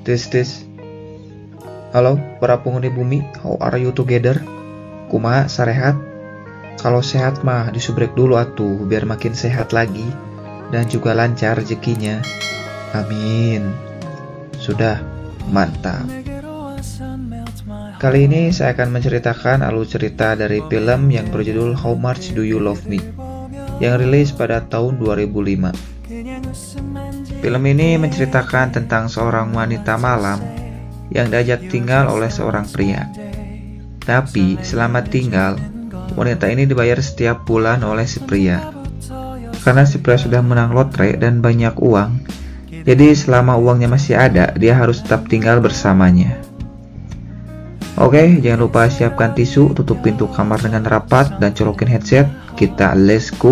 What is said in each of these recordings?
Tis. Halo, para penghuni bumi, how are you together? Kumaha, sarehat? Kalau sehat mah disubrek dulu atuh, biar makin sehat lagi, dan juga lancar rezekinya. Amin. Sudah, mantap. Kali ini saya akan menceritakan alur cerita dari film yang berjudul How Much Do You Love Me, yang rilis pada tahun 2005. Film ini menceritakan tentang seorang wanita malam yang diajak tinggal oleh seorang pria. Tapi selama tinggal, wanita ini dibayar setiap bulan oleh si pria. Karena si pria sudah menang lotre dan banyak uang, jadi selama uangnya masih ada, dia harus tetap tinggal bersamanya. Oke, jangan lupa siapkan tisu, tutup pintu kamar dengan rapat, dan colokin headset. Kita let's go.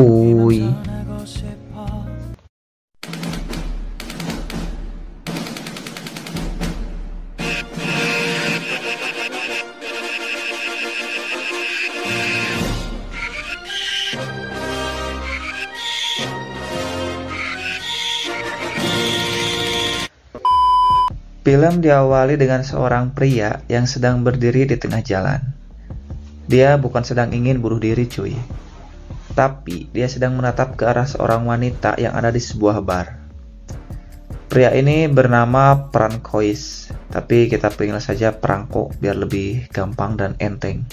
Film diawali dengan seorang pria yang sedang berdiri di tengah jalan. Dia bukan sedang ingin bunuh diri cuy, tapi dia sedang menatap ke arah seorang wanita yang ada di sebuah bar. Pria ini bernama Francois, tapi kita panggil saja Franco biar lebih gampang dan enteng.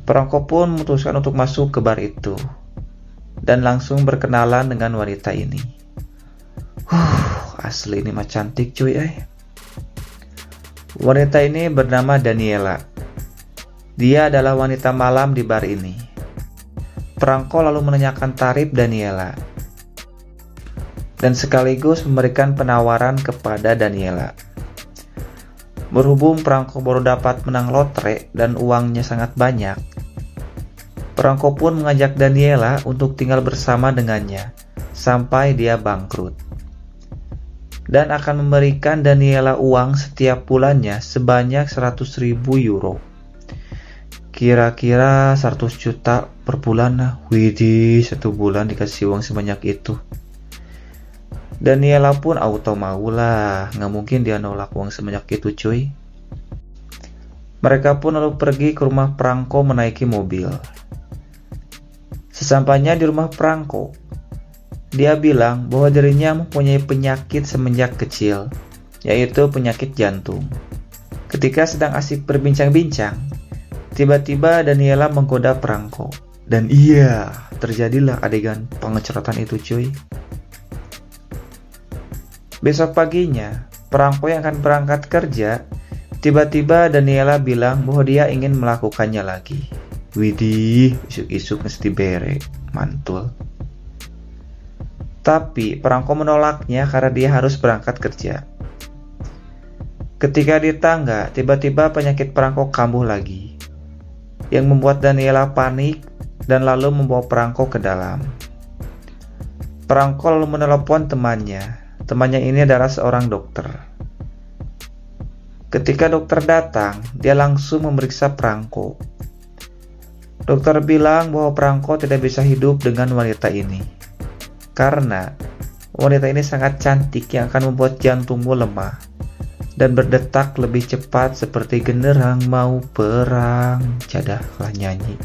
Franco pun memutuskan untuk masuk ke bar itu dan langsung berkenalan dengan wanita ini. Asli ini mah cantik cuy Wanita ini bernama Daniela. Dia adalah wanita malam di bar ini. Franco lalu menanyakan tarif Daniela dan sekaligus memberikan penawaran kepada Daniela. Berhubung Franco baru dapat menang lotre dan uangnya sangat banyak, Franco pun mengajak Daniela untuk tinggal bersama dengannya sampai dia bangkrut, dan akan memberikan Daniela uang setiap bulannya sebanyak 100.000 euro. Kira-kira 100 juta per bulan lah. Widih, 1 bulan dikasih uang sebanyak itu. Daniela pun auto mau lah, nggak mungkin dia nolak uang sebanyak itu cuy. Mereka pun lalu pergi ke rumah Franco menaiki mobil. Sesampainya di rumah Franco, dia bilang bahwa dirinya mempunyai penyakit semenjak kecil, yaitu penyakit jantung. Ketika sedang asik berbincang-bincang, tiba-tiba Daniela menggoda Franco. Dan iya, terjadilah adegan pengecerotan itu cuy. Besok paginya, Franco yang akan berangkat kerja, tiba-tiba Daniela bilang bahwa dia ingin melakukannya lagi. Widih, isuk-isuk mesti bere, mantul. Tapi Franco menolaknya karena dia harus berangkat kerja. Ketika di tangga, tiba-tiba penyakit Franco kambuh lagi, yang membuat Daniela panik dan lalu membawa Franco ke dalam. Franco lalu menelepon temannya. Temannya ini adalah seorang dokter. Ketika dokter datang, dia langsung memeriksa Franco. Dokter bilang bahwa Franco tidak bisa hidup dengan wanita ini, karena wanita ini sangat cantik yang akan membuat jantungmu lemah dan berdetak lebih cepat seperti genderang mau perang. Cadahlah nyanyi.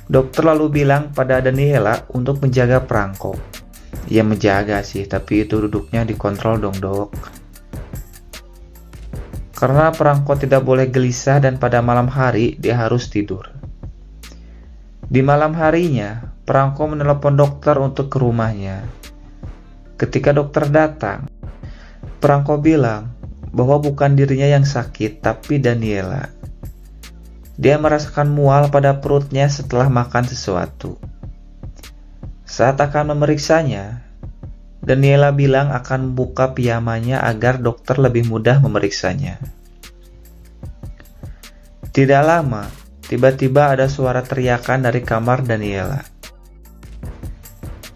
Dokter lalu bilang pada Daniela untuk menjaga Franco. Ia menjaga sih, tapi itu duduknya dikontrol dong dok. Karena Franco tidak boleh gelisah dan pada malam hari dia harus tidur. Di malam harinya, Franco menelepon dokter untuk ke rumahnya. Ketika dokter datang, Franco bilang bahwa bukan dirinya yang sakit, tapi Daniela. Dia merasakan mual pada perutnya setelah makan sesuatu. Saat akan memeriksanya, Daniela bilang akan membuka piyamanya agar dokter lebih mudah memeriksanya. Tidak lama, tiba-tiba ada suara teriakan dari kamar Daniela.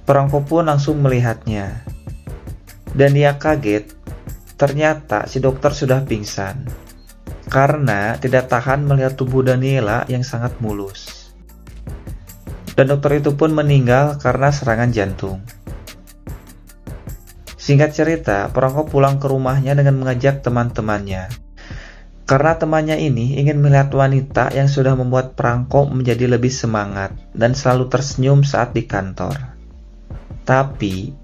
Franco pun langsung melihatnya, dan dia kaget. Ternyata si dokter sudah pingsan karena tidak tahan melihat tubuh Daniela yang sangat mulus. Dan dokter itu pun meninggal karena serangan jantung. Singkat cerita, perangko pulang ke rumahnya dengan mengajak teman-temannya. Karena temannya ini ingin melihat wanita yang sudah membuat perangko menjadi lebih semangat dan selalu tersenyum saat di kantor. Tapi,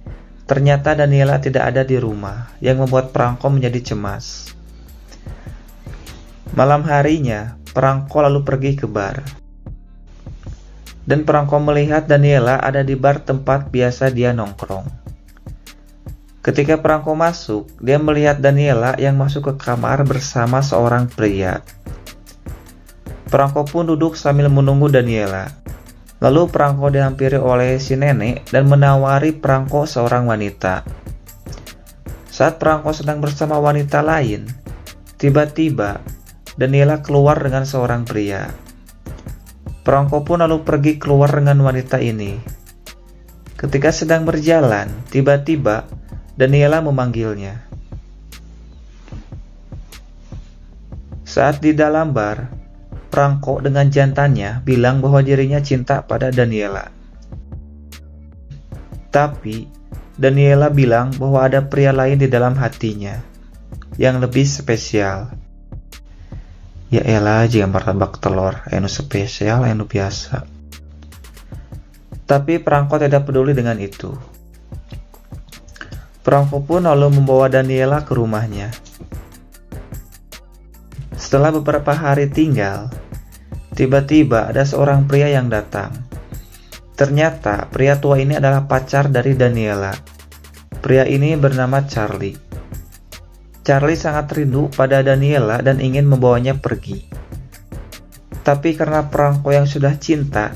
ternyata Daniela tidak ada di rumah, yang membuat perangko menjadi cemas. Malam harinya, perangko lalu pergi ke bar. Dan perangko melihat Daniela ada di bar tempat biasa dia nongkrong. Ketika perangko masuk, dia melihat Daniela yang masuk ke kamar bersama seorang pria. Perangko pun duduk sambil menunggu Daniela. Lalu perangko dihampiri oleh si nenek dan menawari perangko seorang wanita. Saat perangko sedang bersama wanita lain, tiba-tiba Daniela keluar dengan seorang pria. Perangko pun lalu pergi keluar dengan wanita ini. Ketika sedang berjalan, tiba-tiba Daniela memanggilnya. Saat di dalam bar, perangko dengan jantannya bilang bahwa dirinya cinta pada Daniela. Tapi, Daniela bilang bahwa ada pria lain di dalam hatinya, yang lebih spesial. Ya elah, jika martabak telur, anu spesial, anu biasa. Tapi perangko tidak peduli dengan itu. Perangko pun lalu membawa Daniela ke rumahnya. Setelah beberapa hari tinggal, tiba-tiba ada seorang pria yang datang. Ternyata pria tua ini adalah pacar dari Daniela. Pria ini bernama Charlie. Charlie sangat rindu pada Daniela dan ingin membawanya pergi. Tapi karena perangko yang sudah cinta,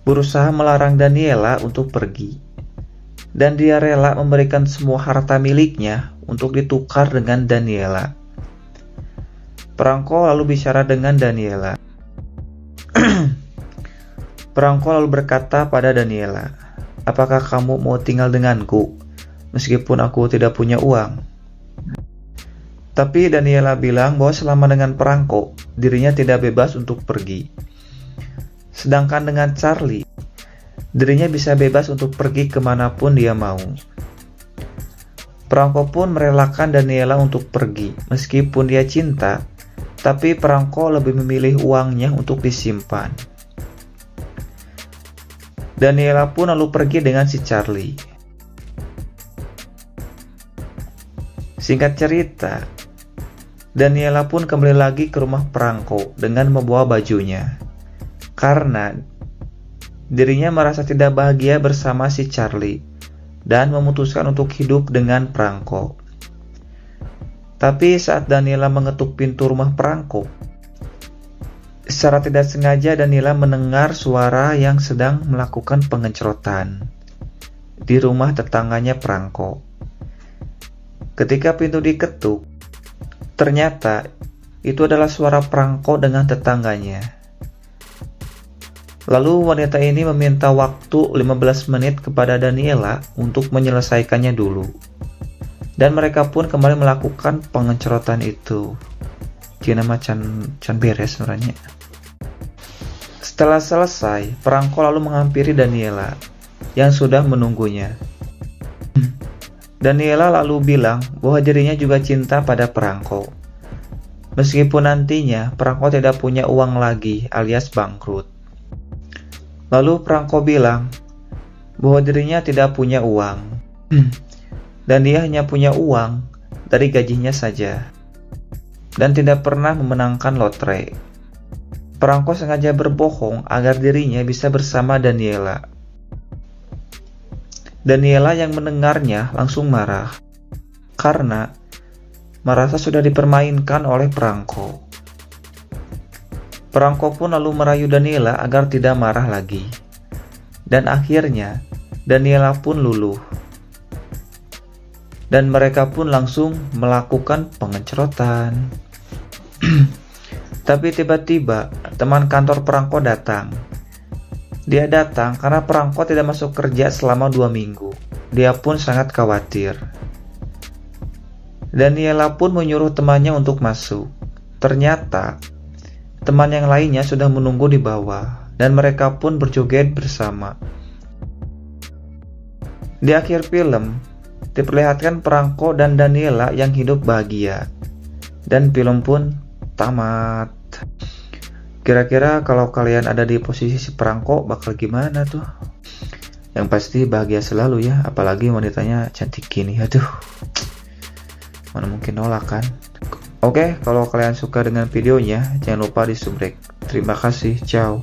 berusaha melarang Daniela untuk pergi. Dan dia rela memberikan semua harta miliknya untuk ditukar dengan Daniela. Perangko lalu bicara dengan Daniela. Perangko lalu berkata pada Daniela, "Apakah kamu mau tinggal denganku, meskipun aku tidak punya uang?" Tapi Daniela bilang bahwa selama dengan perangko, dirinya tidak bebas untuk pergi. Sedangkan dengan Charlie, dirinya bisa bebas untuk pergi kemanapun dia mau. Perangko pun merelakan Daniela untuk pergi, meskipun dia cinta, tapi perangko lebih memilih uangnya untuk disimpan. Daniela pun lalu pergi dengan si Charlie. Singkat cerita, Daniela pun kembali lagi ke rumah perangko dengan membawa bajunya. Karena dirinya merasa tidak bahagia bersama si Charlie dan memutuskan untuk hidup dengan perangko. Tapi saat Daniela mengetuk pintu rumah perangko, secara tidak sengaja Daniela mendengar suara yang sedang melakukan pengencrotan di rumah tetangganya perangko. Ketika pintu diketuk, ternyata itu adalah suara perangko dengan tetangganya. Lalu wanita ini meminta waktu 15 menit kepada Daniela untuk menyelesaikannya dulu. Dan mereka pun kembali melakukan pengencrotan itu. Cina macan beres sebenarnya. Setelah selesai, perangko lalu menghampiri Daniela yang sudah menunggunya. Daniela lalu bilang bahwa dirinya juga cinta pada perangko. Meskipun nantinya perangko tidak punya uang lagi alias bangkrut. Lalu perangko bilang bahwa dirinya tidak punya uang dan dia hanya punya uang dari gajinya saja dan tidak pernah memenangkan lotre. Perangko sengaja berbohong agar dirinya bisa bersama Daniela. Daniela yang mendengarnya langsung marah karena merasa sudah dipermainkan oleh perangko. Perangko pun lalu merayu Daniela agar tidak marah lagi. Dan akhirnya, Daniela pun luluh. Dan mereka pun langsung melakukan pengencrotan. Tapi tiba-tiba, teman kantor perangko datang. Dia datang karena perangko tidak masuk kerja selama 2 minggu. Dia pun sangat khawatir. Daniela pun menyuruh temannya untuk masuk. Ternyata, teman yang lainnya sudah menunggu di bawah, dan mereka pun berjoget bersama. Di akhir film, Diperlihatkan Perangko dan Daniela yang hidup bahagia. Dan film pun tamat. Kira-kira kalau kalian ada di posisi si Perangko bakal gimana tuh? Yang pasti bahagia selalu ya, apalagi wanitanya cantik gini. Aduh, mana mungkin nolak kan? Oke, kalau kalian suka dengan videonya, jangan lupa di subrek. Terima kasih, ciao.